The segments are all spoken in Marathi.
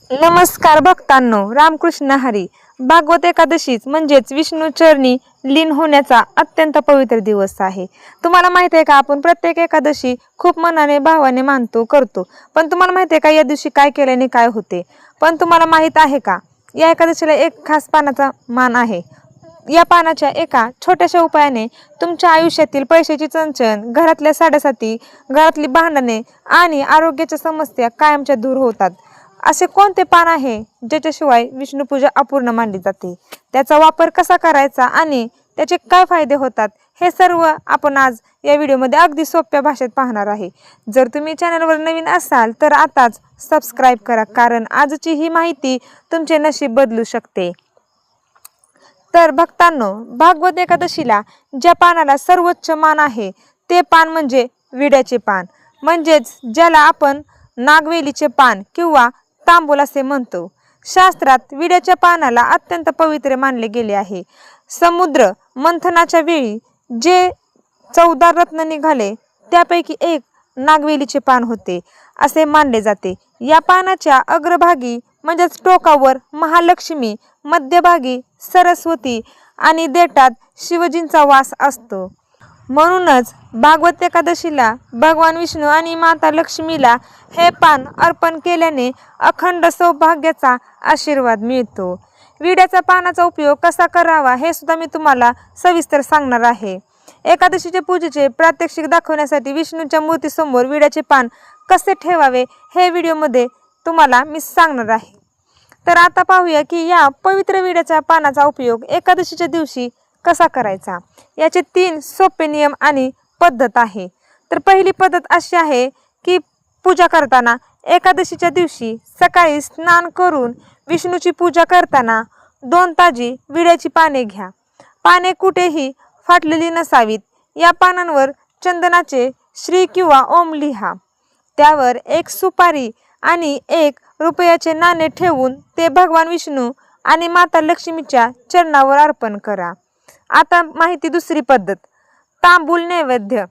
नमस्कार भक्तांनो, रामकृष्ण हरी. भागवत एकादशीच म्हणजेच विष्णू चरणी लीन होण्याचा अत्यंत पवित्र दिवस आहे. तुम्हाला माहिती आहे का, आपण प्रत्येक एकादशी खूप मनाने भावाने मानतो करतो. पण तुम्हाला माहिती आहे का, या दिवशी काय केल्याने काय होते? पण तुम्हाला माहित आहे का, या एकादशीला एक खास पानाचा मान आहे. या पानाच्या एका छोट्याशा उपायाने तुमच्या आयुष्यातील पैशाची चणचण, घरातल्या साडेसाती, घरातली भांडणे आणि आरोग्याच्या समस्या कायमच्या दूर होतात. असे कोणते पान आहे ज्याच्याशिवाय विष्णुपूजा अपूर्ण मानली जाते? त्याचा वापर कसा करायचा आणि त्याचे काय फायदे होतात, हे सर्व आपण आज या व्हिडिओमध्ये अगदी सोप्या भाषेत पाहणार आहे. जर तुम्ही चॅनलवर नवीन असाल तर आताच सबस्क्राईब करा, कारण आजची ही माहिती तुमचे नशीब बदलू शकते. तर भक्तांनो, भागवत एकादशीला ज्या पानाला सर्वोच्च मान आहे ते पान म्हणजे विड्याचे पान, म्हणजेच ज्याला आपण नागवेलीचे पान किंवा तांबूल असे म्हणतो. शास्त्रात विड्याच्या पानाला अत्यंत पवित्र मानले गेले आहे. समुद्र मंथनाच्या वेळी जे 14 रत्न निघाले त्यापैकी एक नागवेलीचे पान होते असे मानले जाते. या पानाच्या अग्रभागी म्हणजेच टोकावर महालक्ष्मी, मध्यभागी सरस्वती आणि देठात शिवजींचा वास असतो. म्हणूनच भागवत एकादशीला भगवान विष्णू आणि माता लक्ष्मीला हे पान अर्पण केल्याने अखंड सौभाग्याचा आशीर्वाद मिळतो. विड्याच्या पानाचा उपयोग कसा करावा हे सुद्धा मी तुम्हाला सविस्तर सांगणार आहे. एकादशीच्या पूजेचे प्रात्यक्षिक दाखवण्यासाठी विष्णूच्या मूर्तीसमोर विड्याचे पान कसे ठेवावे हे व्हिडिओमध्ये तुम्हाला मी सांगणार आहे. तर आता पाहूया की या पवित्र विड्याच्या पानाचा उपयोग एकादशीच्या दिवशी कसा करायचा. याचे 3 सोपे नियम आणि पद्धत आहे. तर पहिली पद्धत अशी आहे की पूजा करताना एकादशीच्या दिवशी सकाळी स्नान करून विष्णूची पूजा करताना 2 ताजी विड्याची पाने घ्या. पाने कुठेही फाटलेली नसावीत. या पानांवर चंदनाचे श्री किंवा ओम लिहा. त्यावर 1 सुपारी आणि 1 रुपयाचे नाणे ठेवून ते भगवान विष्णू आणि माता लक्ष्मीच्या चरणावर अर्पण करा. आता माहिती दुसरी पद्धत, तांबूल नैवेद्य.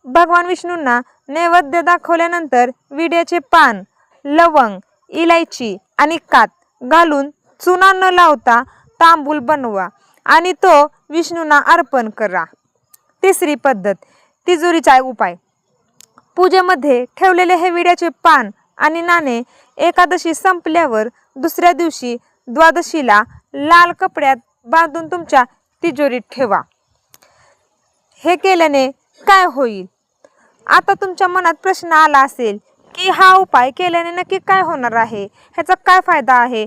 भगवान विष्णूंना नैवेद्य दाखवल्यानंतर विड्याचे पान, लवंग, इलायची आणि कात घालून चुना न लावता तांबूल बनवा आणि तो विष्णूंना अर्पण करा. तिसरी पद्धत, तिजोरीचा उपाय. पूजेमध्ये ठेवलेले हे विड्याचे पान आणि नाणे एकादशी संपल्यावर दुसऱ्या दिवशी द्वादशीला लाल कपड्यात बांधून तुमच्या तिजोरीत ठेवा. हे केल्याने काय होईल? आता तुमच्या मनात प्रश्न आला असेल की हा उपाय केल्याने नक्की काय होणार आहे, ह्याचा काय फायदा आहे,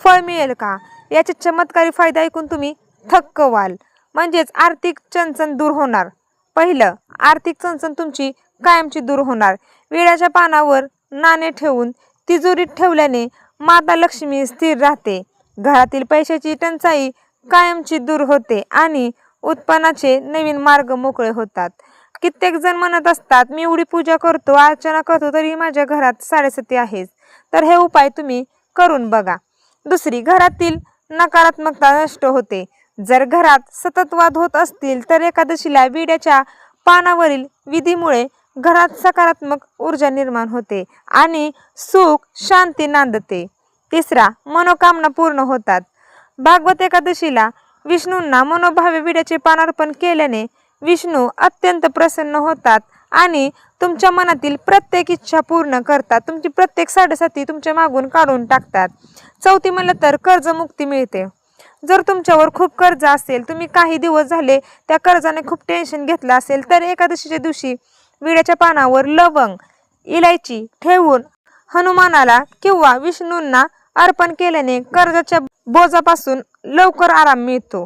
फळ मिळेल का? याचे चमत्कारी फायदे ऐकून तुम्ही थक्क व्हाल. म्हणजेच आर्थिक चणचण दूर होणार. पहिलं, आर्थिक चणचण तुमची कायमची दूर होणार. विड्याच्या पानावर नाणे ठेवून तिजोरीत ठेवल्याने माता लक्ष्मी स्थिर राहते. घरातील पैशाची टंचाई कायमची दूर होते आणि उत्पन्नाचे नवीन मार्ग मोकळे होतात. कित्येक जण म्हणत असतात, मी एवढी पूजा करतो, अर्चना करतो, तरी माझ्या घरात साडेसाती आहेच. तर हे उपाय तुम्ही करून बघा. दुसरी, घरातील नकारात्मकता नष्ट होते. जर घरात सतत वाद होत असतील तर एकादशीला विड्याच्या पानावरील विधीमुळे घरात सकारात्मक ऊर्जा निर्माण होते आणि सुख शांती नांदते. तिसरा, मनोकामना पूर्ण होतात. भागवत एकादशीला विष्णूंना मनोभावे विड्याचे पान अर्पण केल्याने विष्णू अत्यंत प्रसन्न होतात आणि तुमच्या मनातील प्रत्येक इच्छा पूर्ण करतात. तुमची प्रत्येक साडेसाती तुमच्या मागून काढून टाकतात. चौथी म्हणलं तर कर्जमुक्ती मिळते. जर तुमच्यावर खूप कर्ज असेल, तुम्ही काही दिवस झाले त्या कर्जाने खूप टेन्शन घेतलं असेल, तर एकादशीच्या दिवशी विड्याच्या पानावर लवंग, इलायची ठेवून हनुमानाला किंवा विष्णूंना अर्पण केल्याने कर्जाच्या बोजापासून लवकर आराम मिळतो.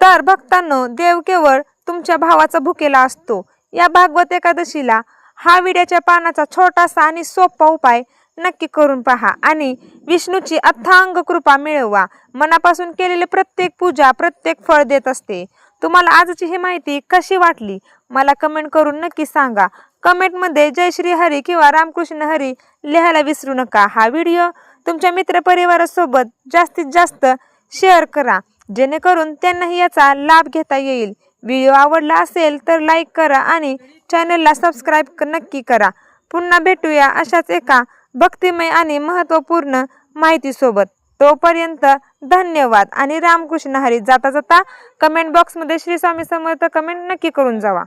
तर भक्तांनो, देव केवळ तुमच्या भावाचा भुकेला असतो. या भागवत एकादशीला हा विड्याच्या पानाचा छोटासा आणि सोपा उपाय नक्की करून पहा आणि विष्णूची अथांग कृपा मिळवा. मनापासून केलेले प्रत्येक पूजा प्रत्येक फळ देत असते. तुम्हाला आजची ही माहिती कशी वाटली मला कमेंट करून नक्की सांगा. कमेंटमध्ये जय श्री हरी किंवा रामकृष्ण हरी लिहायला विसरू नका. हा व्हिडिओ तुमच्या मित्रपरिवारासोबत जास्तीत जास्त शेअर करा, जेणेकरून त्यांनाही याचा लाभ घेता येईल. व्हिडिओ आवडला असेल तर लाईक करा आणि चॅनलला सबस्क्राईब नक्की करा. पुन्हा भेटूया अशाच एका भक्तिमय आणि महत्त्वपूर्ण माहितीसोबत. तोपर्यंत धन्यवाद आणि रामकृष्ण हरी. जाता जाता कमेंट बॉक्समध्ये श्री स्वामी समर्थ कमेंट नक्की करून जावा.